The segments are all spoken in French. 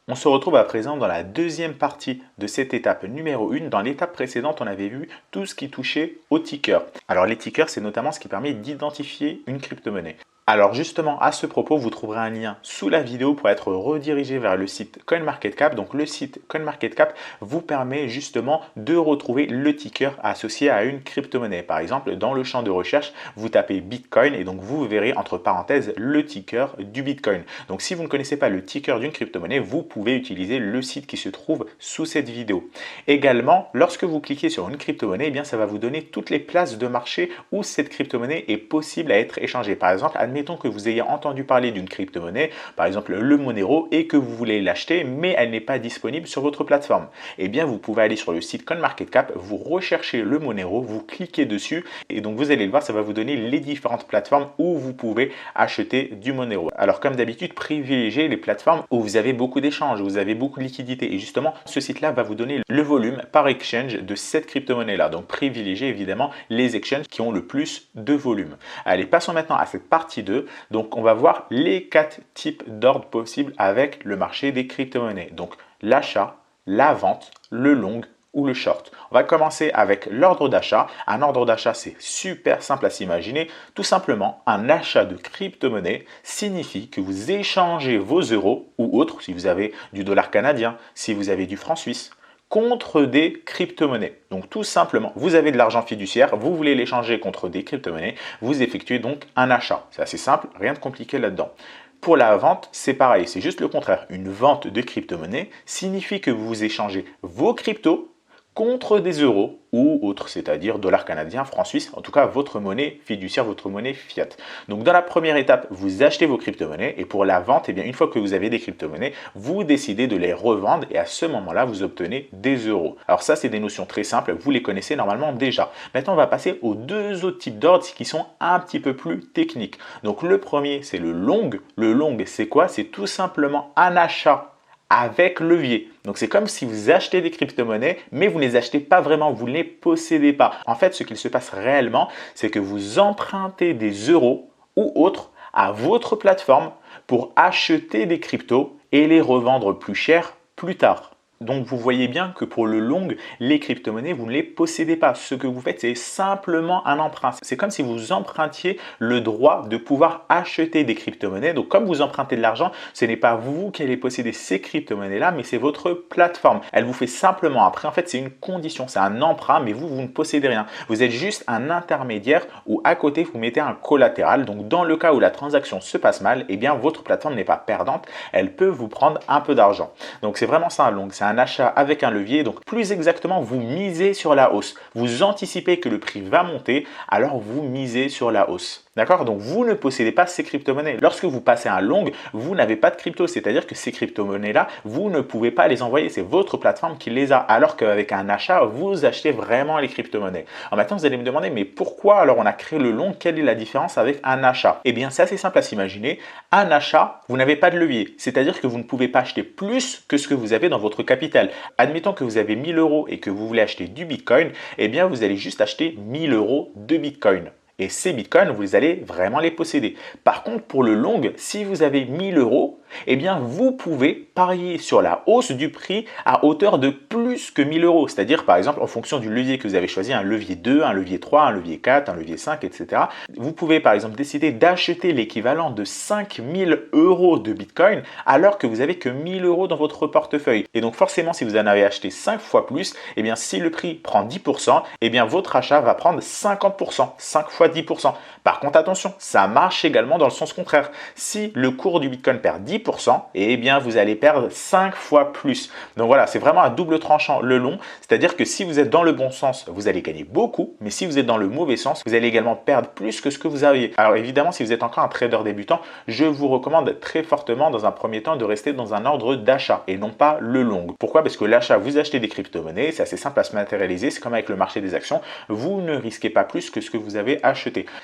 On se retrouve à présent dans la deuxième partie de cette étape numéro 1. Dans l'étape précédente, on avait vu tout ce qui touchait aux tickers. Alors les tickers, c'est notamment ce qui permet d'identifier une crypto-monnaie. Alors justement, à ce propos, vous trouverez un lien sous la vidéo pour être redirigé vers le site CoinMarketCap. Donc le site CoinMarketCap vous permet justement de retrouver le ticker associé à une crypto-monnaie. Par exemple, dans le champ de recherche, vous tapez Bitcoin et donc vous verrez entre parenthèses le ticker du Bitcoin. Donc si vous ne connaissez pas le ticker d'une crypto-monnaie, vous pouvez utiliser le site qui se trouve sous cette vidéo. Également, lorsque vous cliquez sur une crypto-monnaie, eh bien ça va vous donner toutes les places de marché où cette crypto-monnaie est possible à être échangée. Par exemple, admettons que vous ayez entendu parler d'une crypto-monnaie, par exemple le Monero, et que vous voulez l'acheter, mais elle n'est pas disponible sur votre plateforme. Eh bien, vous pouvez aller sur le site CoinMarketCap, vous recherchez le Monero, vous cliquez dessus, et donc vous allez le voir, ça va vous donner les différentes plateformes où vous pouvez acheter du Monero. Alors, comme d'habitude, privilégiez les plateformes où vous avez beaucoup d'échanges, où vous avez beaucoup de liquidités. Et justement, ce site-là va vous donner le volume par exchange de cette crypto-monnaie-là. Donc, privilégiez évidemment les exchanges qui ont le plus de volume. Allez, passons maintenant à cette partie 2. Donc, on va voir les 4 types d'ordres possibles avec le marché des crypto-monnaies. Donc, l'achat, la vente, le long ou le short. On va commencer avec l'ordre d'achat. Un ordre d'achat, c'est super simple à s'imaginer. Tout simplement, un achat de crypto-monnaie signifie que vous échangez vos euros ou autres, si vous avez du dollar canadien, si vous avez du franc suisse, contre des crypto-monnaies. Donc tout simplement, vous avez de l'argent fiduciaire, vous voulez l'échanger contre des crypto-monnaies, vous effectuez donc un achat. C'est assez simple, rien de compliqué là-dedans. Pour la vente, c'est pareil, c'est juste le contraire. Une vente de crypto-monnaie signifie que vous échangez vos cryptos contre des euros ou autres, c'est-à-dire dollars canadiens, francs suisses, en tout cas votre monnaie fiduciaire, votre monnaie fiat. Donc dans la première étape, vous achetez vos crypto-monnaies et pour la vente, eh bien, une fois que vous avez des crypto-monnaies, vous décidez de les revendre et à ce moment-là, vous obtenez des euros. Alors ça, c'est des notions très simples, vous les connaissez normalement déjà. Maintenant, on va passer aux deux autres types d'ordres qui sont un petit peu plus techniques. Donc le premier, c'est le long. Le long, c'est quoi? C'est tout simplement un achat avec levier. Donc c'est comme si vous achetez des crypto-monnaies, mais vous ne les achetez pas vraiment, vous ne les possédez pas. En fait, ce qu'il se passe réellement, c'est que vous empruntez des euros ou autres à votre plateforme pour acheter des cryptos et les revendre plus cher plus tard. Donc vous voyez bien que pour le long, les crypto-monnaies, vous ne les possédez pas. Ce que vous faites, c'est simplement un emprunt. C'est comme si vous empruntiez le droit de pouvoir acheter des crypto-monnaies. Donc comme vous empruntez de l'argent, ce n'est pas vous qui allez posséder ces crypto-monnaies-là, mais c'est votre plateforme. Elle vous fait simplement après, en fait, c'est une condition, c'est un emprunt, mais vous ne possédez rien. Vous êtes juste un intermédiaire où à côté, vous mettez un collatéral. Donc dans le cas où la transaction se passe mal, eh bien votre plateforme n'est pas perdante, elle peut vous prendre un peu d'argent. Donc c'est vraiment ça un long, c'est un achat avec un levier. Donc plus exactement, vous misez sur la hausse. Vous anticipez que le prix va monter, alors vous misez sur la hausse. D'accord? Donc vous ne possédez pas ces crypto-monnaies. Lorsque vous passez un long, vous n'avez pas de crypto, c'est-à-dire que ces crypto-monnaies-là, vous ne pouvez pas les envoyer. C'est votre plateforme qui les a. Alors qu'avec un achat, vous achetez vraiment les crypto-monnaies. Alors maintenant, vous allez me demander, mais pourquoi alors on a créé le long? Quelle est la différence avec un achat? Eh bien, c'est assez simple à s'imaginer. Un achat, vous n'avez pas de levier. C'est-à-dire que vous ne pouvez pas acheter plus que ce que vous avez dans votre capital. Admettons que vous avez 1000 euros et que vous voulez acheter du Bitcoin, eh bien, vous allez juste acheter 1000 euros de Bitcoin. Et ces bitcoins, vous allez vraiment les posséder. Par contre, pour le long, si vous avez 1000 euros, eh bien, vous pouvez parier sur la hausse du prix à hauteur de plus que 1000 euros. C'est-à-dire, par exemple, en fonction du levier que vous avez choisi, un levier 2, un levier 3, un levier 4, un levier 5, etc. Vous pouvez, par exemple, décider d'acheter l'équivalent de 5000 euros de bitcoin alors que vous n'avez que 1000 euros dans votre portefeuille. Et donc, forcément, si vous en avez acheté 5 fois plus, eh bien, si le prix prend 10%, eh bien, votre achat va prendre 50%, 5 fois 10%. Par contre, attention, ça marche également dans le sens contraire. Si le cours du Bitcoin perd 10%, eh bien, vous allez perdre 5 fois plus. Donc voilà, c'est vraiment un double tranchant le long. C'est-à-dire que si vous êtes dans le bon sens, vous allez gagner beaucoup. Mais si vous êtes dans le mauvais sens, vous allez également perdre plus que ce que vous aviez. Alors évidemment, si vous êtes encore un trader débutant, je vous recommande très fortement dans un premier temps de rester dans un ordre d'achat et non pas le long. Pourquoi? Parce que l'achat, vous achetez des crypto-monnaies, c'est assez simple à se matérialiser. C'est comme avec le marché des actions. Vous ne risquez pas plus que ce que vous avez acheté.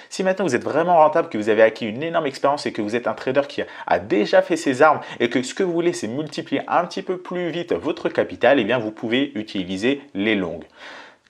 Si maintenant vous êtes vraiment rentable, que vous avez acquis une énorme expérience et que vous êtes un trader qui a déjà fait ses armes et que ce que vous voulez c'est multiplier un petit peu plus vite votre capital, eh bien vous pouvez utiliser les longues.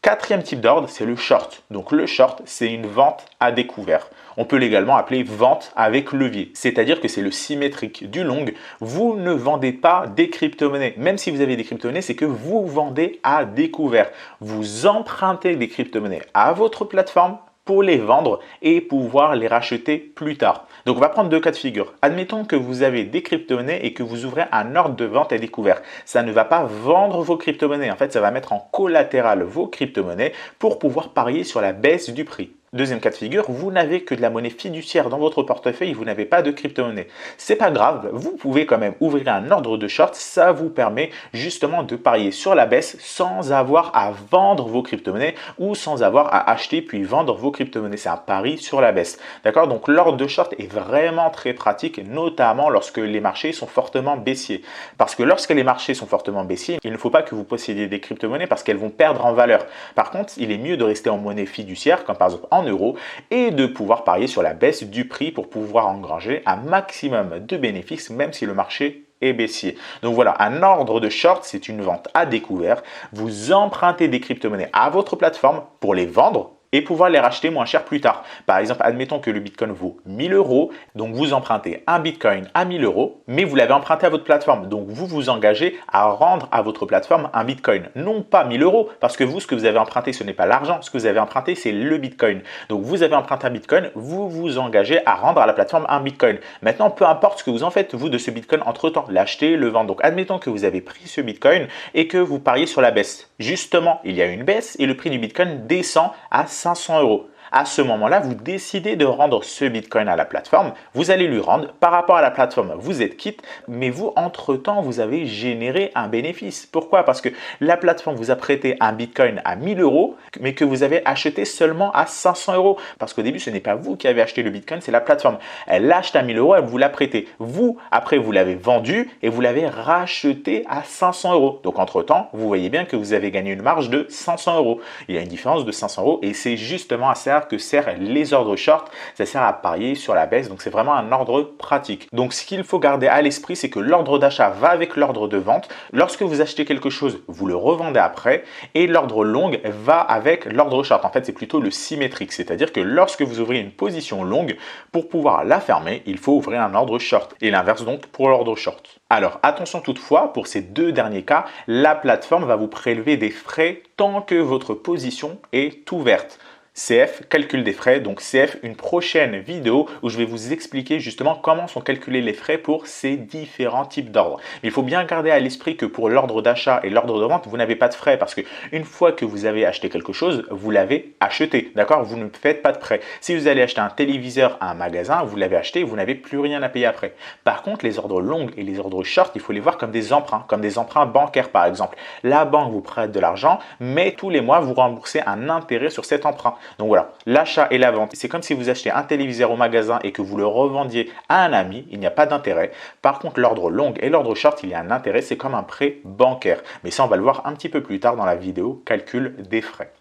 Quatrième type d'ordre, c'est le short. Donc le short, c'est une vente à découvert. On peut l'également appeler vente avec levier, c'est-à-dire que c'est le symétrique du long. Vous ne vendez pas des crypto-monnaies. Même si vous avez des crypto-monnaies, c'est que vous vendez à découvert. Vous empruntez des crypto-monnaies à votre plateforme pour les vendre et pouvoir les racheter plus tard. Donc on va prendre deux cas de figure. Admettons que vous avez des crypto-monnaies et que vous ouvrez un ordre de vente à découvert. Ça ne va pas vendre vos crypto-monnaies. En fait, ça va mettre en collatéral vos crypto-monnaies pour pouvoir parier sur la baisse du prix. Deuxième cas de figure, vous n'avez que de la monnaie fiduciaire dans votre portefeuille, vous n'avez pas de crypto-monnaie. C'est pas grave, vous pouvez quand même ouvrir un ordre de short, ça vous permet justement de parier sur la baisse sans avoir à vendre vos crypto-monnaies ou sans avoir à acheter puis vendre vos crypto-monnaies. C'est un pari sur la baisse. D'accord? Donc l'ordre de short est vraiment très pratique, notamment lorsque les marchés sont fortement baissiers. Parce que lorsque les marchés sont fortement baissiers, il ne faut pas que vous possédiez des crypto-monnaies parce qu'elles vont perdre en valeur. Par contre, il est mieux de rester en monnaie fiduciaire, comme par exemple en euros, et de pouvoir parier sur la baisse du prix pour pouvoir engranger un maximum de bénéfices même si le marché est baissier. Donc voilà, un ordre de short, c'est une vente à découvert. Vous empruntez des crypto-monnaies à votre plateforme pour les vendre et pouvoir les racheter moins cher plus tard. Par exemple, admettons que le Bitcoin vaut 1000 euros, donc vous empruntez un Bitcoin à 1000 euros, mais vous l'avez emprunté à votre plateforme. Donc vous vous engagez à rendre à votre plateforme un Bitcoin. Non pas 1000 euros, parce que vous, ce que vous avez emprunté, ce n'est pas l'argent. Ce que vous avez emprunté, c'est le Bitcoin. Donc vous avez emprunté un Bitcoin, vous vous engagez à rendre à la plateforme un Bitcoin. Maintenant, peu importe ce que vous en faites, vous, de ce Bitcoin entre-temps, l'acheter, le vendre. Donc admettons que vous avez pris ce Bitcoin et que vous pariez sur la baisse. Justement, il y a une baisse et le prix du Bitcoin descend à 500 euros. À ce moment-là, vous décidez de rendre ce Bitcoin à la plateforme. Vous allez lui rendre. Par rapport à la plateforme, vous êtes quitte, mais vous, entre-temps, vous avez généré un bénéfice. Pourquoi? Parce que la plateforme vous a prêté un Bitcoin à 1000 euros, mais que vous avez acheté seulement à 500 euros. Parce qu'au début, ce n'est pas vous qui avez acheté le Bitcoin, c'est la plateforme. Elle l'achète à 1000 euros, elle vous l'a prêté. Vous, après, vous l'avez vendu et vous l'avez racheté à 500 euros. Donc, entre-temps, vous voyez bien que vous avez gagné une marge de 500 euros. Il y a une différence de 500 euros et c'est justement à ça que servent les ordres short. Ça sert à parier sur la baisse. Donc, c'est vraiment un ordre pratique. Donc, ce qu'il faut garder à l'esprit, c'est que l'ordre d'achat va avec l'ordre de vente. Lorsque vous achetez quelque chose, vous le revendez après et l'ordre long va avec l'ordre short. En fait, c'est plutôt le symétrique. C'est-à-dire que lorsque vous ouvrez une position longue, pour pouvoir la fermer, il faut ouvrir un ordre short. Et l'inverse donc pour l'ordre short. Alors, attention toutefois, pour ces deux derniers cas, la plateforme va vous prélever des frais tant que votre position est ouverte. CF, calcul des frais. Donc CF, une prochaine vidéo où je vais vous expliquer justement comment sont calculés les frais pour ces différents types d'ordres. Mais il faut bien garder à l'esprit que pour l'ordre d'achat et l'ordre de vente, vous n'avez pas de frais parce que une fois que vous avez acheté quelque chose, vous l'avez acheté. D'accord? Vous ne faites pas de frais. Si vous allez acheter un téléviseur à un magasin, vous l'avez acheté, vous n'avez plus rien à payer après. Par contre, les ordres longs et les ordres short, il faut les voir comme des emprunts bancaires par exemple. La banque vous prête de l'argent, mais tous les mois, vous remboursez un intérêt sur cet emprunt. Donc voilà, l'achat et la vente, c'est comme si vous achetez un téléviseur au magasin et que vous le revendiez à un ami, il n'y a pas d'intérêt. Par contre, l'ordre long et l'ordre short, il y a un intérêt, c'est comme un prêt bancaire. Mais ça, on va le voir un petit peu plus tard dans la vidéo calcul des frais.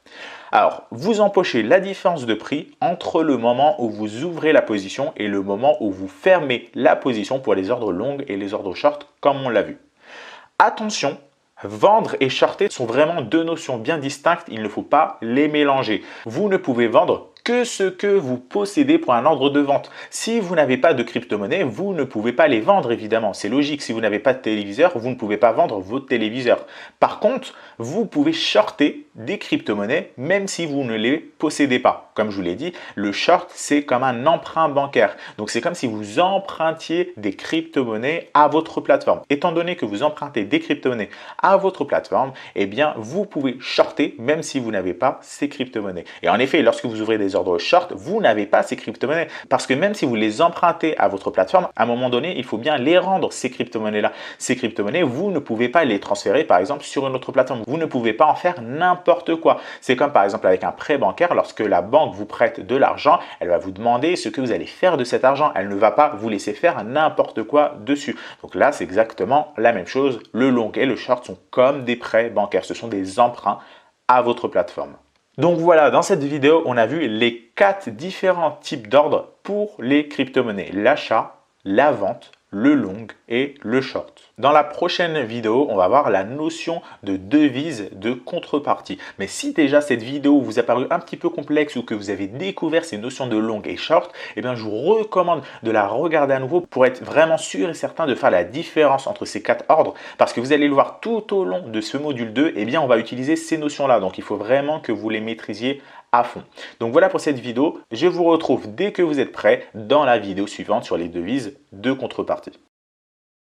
Alors, vous empochez la différence de prix entre le moment où vous ouvrez la position et le moment où vous fermez la position pour les ordres longs et les ordres short, comme on l'a vu. Attention, vendre et shorter sont vraiment deux notions bien distinctes, il ne faut pas les mélanger. Vous ne pouvez vendre que ce que vous possédez pour un ordre de vente. Si vous n'avez pas de crypto-monnaie, vous ne pouvez pas les vendre évidemment. C'est logique, si vous n'avez pas de téléviseur, vous ne pouvez pas vendre votre téléviseur. Par contre, vous pouvez shorter des crypto-monnaies même si vous ne les possédez pas. Comme je vous l'ai dit, le short, c'est comme un emprunt bancaire. Donc, c'est comme si vous empruntiez des crypto-monnaies à votre plateforme. Étant donné que vous empruntez des crypto-monnaies à votre plateforme, eh bien, vous pouvez shorter même si vous n'avez pas ces crypto-monnaies. Et en effet, lorsque vous ouvrez des ordres short, vous n'avez pas ces crypto-monnaies. Parce que même si vous les empruntez à votre plateforme, à un moment donné, il faut bien les rendre, ces crypto-monnaies-là. Ces crypto-monnaies, vous ne pouvez pas les transférer, par exemple, sur une autre plateforme. Vous ne pouvez pas en faire n'importe quoi. C'est comme, par exemple, avec un prêt bancaire, lorsque la banque vous prête de l'argent, elle va vous demander ce que vous allez faire de cet argent. Elle ne va pas vous laisser faire n'importe quoi dessus. Donc là, c'est exactement la même chose. Le long et le short sont comme des prêts bancaires. Ce sont des emprunts à votre plateforme. Donc voilà, dans cette vidéo, on a vu les 4 différents types d'ordres pour les crypto-monnaies. L'achat, la vente, le long et le short. Dans la prochaine vidéo, on va voir la notion de devise de contrepartie. Mais si déjà cette vidéo vous a paru un petit peu complexe ou que vous avez découvert ces notions de long et short, eh bien je vous recommande de la regarder à nouveau pour être vraiment sûr et certain de faire la différence entre ces 4 ordres, parce que vous allez le voir tout au long de ce module 2, eh bien on va utiliser ces notions-là. Donc il faut vraiment que vous les maîtrisiez à fond. Donc voilà pour cette vidéo. Je vous retrouve dès que vous êtes prêts dans la vidéo suivante sur les devises de contrepartie.